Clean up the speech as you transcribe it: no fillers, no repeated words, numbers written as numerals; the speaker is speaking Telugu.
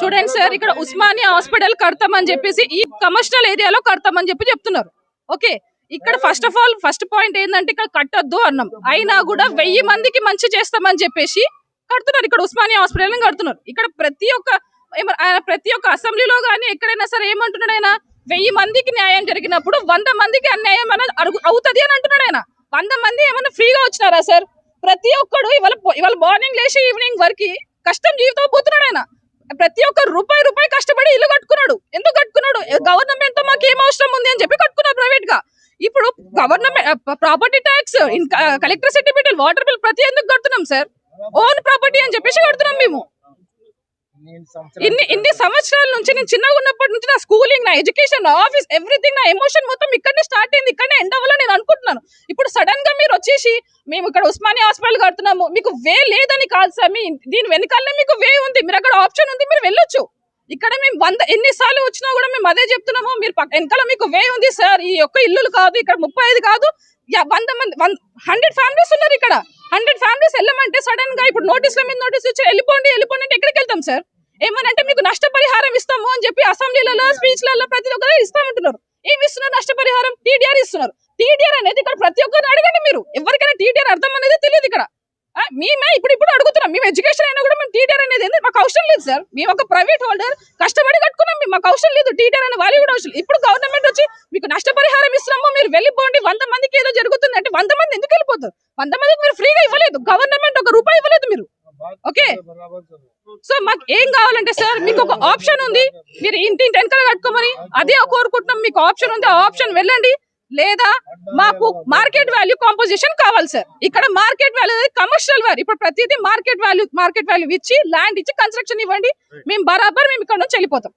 చూడండి సార్, ఇక్కడ ఉస్మానియా హాస్పిటల్ కడతామని చెప్పేసి ఈ కమర్షియల్ ఏరియాలో కడతామని చెప్తున్నారు. ఓకే, ఇక్కడ ఫస్ట్ పాయింట్ ఏంటంటే ఇక్కడ కట్టొద్దు అన్నాం, అయినా కూడా 1000 మందికి మంచి చేస్తామని చెప్పేసి కడుతున్నారు. ఇక్కడ ఉస్మానియా హాస్పిటల్ కడుతున్నారు. ఇక్కడ ప్రతి ఒక్క అసెంబ్లీలో గానీ ఎక్కడైనా సరే ఏమంటున్నాడు ఆయన, 1000 మందికి న్యాయం జరిగినప్పుడు 100 మందికి అన్యాయం అవుతుంది అని అంటున్నాడు ఆయన. 100 మంది ఏమన్నా ఫ్రీగా వచ్చినారా సార్? ప్రతి ఒక్కడు ఇవాళ మార్నింగ్ లేచి ఈవినింగ్ వరకు కష్టం జీవితం పోతున్నాడు ఆయన. ప్రతి ఒక్క రూపాయి కష్టపడి ఇల్లు కట్టుకున్నాడు. ఎందుకు కట్టుకున్నాడు? గవర్నమెంట్ తో మాకు ఏం అవసరం ఉంది అని చెప్పి కట్టుకున్నారు ప్రైవేట్ గా. ఇప్పుడు government property tax, electricity bill, water bill ప్రతి ఎందుకు కడుతున్నాం సార్? ఓన్ ప్రాపర్టీ అని చెప్పేసి కడుతున్నాం మేము. ఇన్ని సంవత్సరాల నుంచి నేను చిన్నగా ఉన్నప్పటి నుంచి నా స్కూలింగ్, నా ఎడ్యుకేషన్, నా ఆఫీస్, ఎవ్రీథింగ్, నా ఎమోషన్ మొత్తం ఇక్కడనే స్టార్ట్ అయింది, ఇక్కడనే ఎండ్ అవ్వాలని నేను అనుకుంటున్నాను. ఇప్పుడు సడన్ గా మీరు వచ్చేసి మేము ఇక్కడ ఉస్మానియా హాస్పిటల్ కడుతున్నాము, మీకు వే లేదని కాదు సార్, దీని వెనకాలనే మీకు వే ఉంది, మీరు అక్కడ ఆప్షన్ ఉంది, మీరు వెళ్ళొచ్చు. ఇక్కడ మేము ఎన్నిసార్లు వచ్చినా కూడా మేము అదే చెప్తున్నాము, మీరు వెనకాల మీకు వే ఉంది సార్. ఈ ఒక్క ఇల్లు కాదు, ఇక్కడ 35 కాదు, 100 మంది 100 ఫ్యామిలీస్ ఉన్నారు ఇక్కడ. 100 ఫ్యామిలీస్ వెళ్ళమంటే సడన్ గా ఇప్పుడు నోటీసుల మీద నోటీస్ ఇచ్చి వెళ్ళిపోండి అంటే ఎక్కడికి వెళ్తాం సార్? ఏమనంటే మీకు నష్టపరిహారం ఇస్తాము అని చెప్పి అసెంబ్లీలలో, స్పీచ్లలో ప్రతి ఒక్కరు ఇస్తామంటున్నారు. ఏమి ఇస్తున్నారు? నష్టపరిహారం, టీడీఆర్ ఇస్తున్నారు. టీడీఆర్ అనేది ఇక్కడ ప్రతి ఒక్కరిని అడగండి మీరు, ఎవరికైనా టీడీఆర్ అర్థం అనేది తెలియదు ఇక్కడ. మేమే ఇప్పుడు అడుగుతున్నాం, మేము ఎడ్యుకేషన్ అయినా కూడా మేము టీడీఆర్ అనేది మాకు అవసరం లేదు సార్. మేము ఒక ప్రైవేట్ హోల్డర్, కష్టపడి కట్టుకున్నాం, మాకు అవసరం లేదు టీడీఆర్ అనే వాల్యూ కూడా అవసరం. ఇప్పుడు గవర్నమెంట్ వచ్చి మీకు నష్టపరిహారం ఇస్తున్నాము, మీరు వెళ్ళిపోండి, 100 మందికి ఏదో జరుగుతుంది అంటే 100 మంది ఎందుకు వెళ్ళిపోతారు? 100 మందికి మీరు ఫ్రీగా ఇవ్వలేదు, గవర్నమెంట్ ₹1 ఇవ్వలేదు మీరు. ఓకే, సో మాకు ఏం కావాలంటే సార్, మీకు ఒక ఆప్షన్ ఉంది, మీరు ఇంటి వెనకాల కట్టుకోమని అదే కోరుకుంటున్నాం. మీకు ఆప్షన్ ఉంది, ఆ ఆప్షన్ వెళ్ళండి. లేదా మాకు మార్కెట్ వాల్యూ కాంపోజిషన్ కావాలి సార్. ఇక్కడ మార్కెట్ వాల్యూ కమర్షియల్ వాల్యూ, ఇప్పుడు ప్రతిదీ మార్కెట్ వాల్యూ ఇచ్చి, ల్యాండ్ ఇచ్చి కన్స్ట్రక్షన్ ఇవ్వండి, మేము బరాబర్ మేము ఇక్కడ నుంచి వెళ్ళిపోతాం.